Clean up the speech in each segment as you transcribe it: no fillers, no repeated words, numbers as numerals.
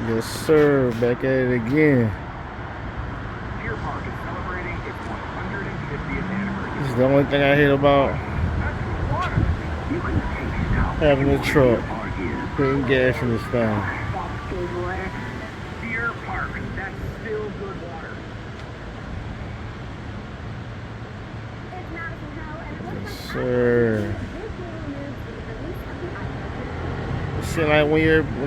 Yes, sir. Back at it again. Deer Park is celebrating its 150th anniversary. This is the only thing I hate about That's water. You can taste how having a truck, Deer Park is. putting gas in this thing. That's good water. Deer Park, that's still good water. Yes, sir. It seems like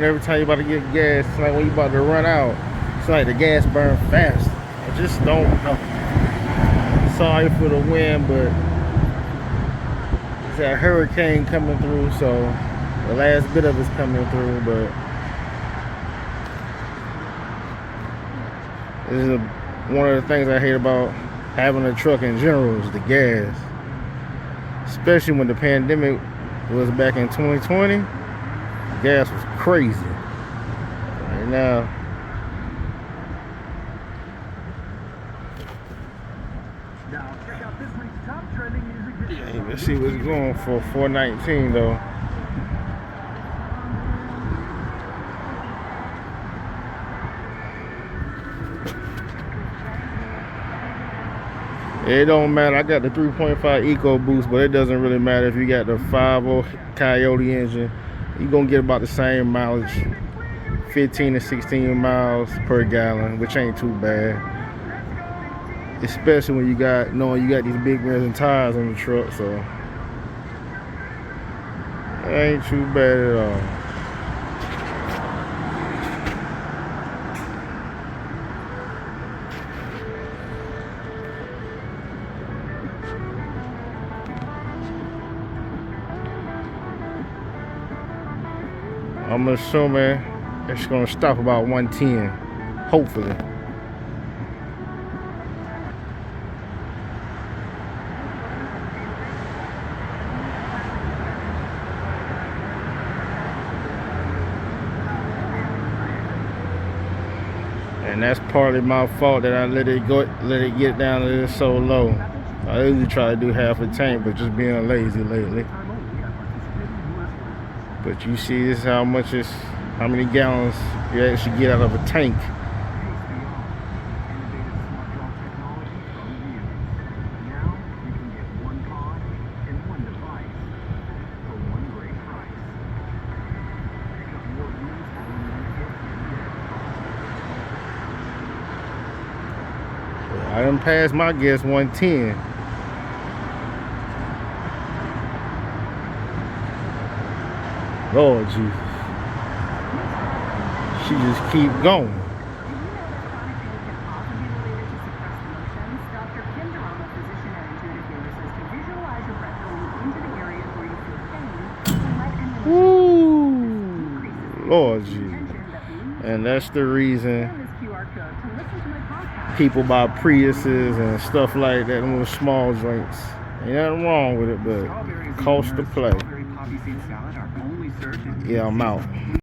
every time you about to get gas, it's like when you about to run out, it's like the gas burn fast. I just don't know. Sorry for the wind, but it's a hurricane coming through, so the last bit of it's coming through, but this is one of the things I hate about having a truck in general is the gas. Especially when the pandemic was back in 2020. Gas was crazy. Right now, Now check out this week's top trending music video. hey, let's see what's going for 419 though. It don't matter. I got the 3.5 EcoBoost, but it doesn't really matter if you got the 5.0 Coyote engine. You're gonna get about the same mileage, 15 to 16 miles per gallon, which ain't too bad. Especially when you got these big rims and tires on the truck, so it ain't too bad at all. I'm assuming it's gonna stop about 110, hopefully. And that's partly my fault that I let it get down to this so low. I usually try to do half a tank, but just being lazy lately. But you see, this is how many gallons you actually get out of a tank. Now you can get one pod and one device for one great price. Pick up your used I done passed my guess 110. Lord Jesus. She just keep going. Woo! Lord Jesus. And that's the reason people buy Priuses and stuff like that, them little small joints. Ain't nothing wrong with it, but cost to play. Strawberry poppy seed salad are only served in Yeah, I'm out.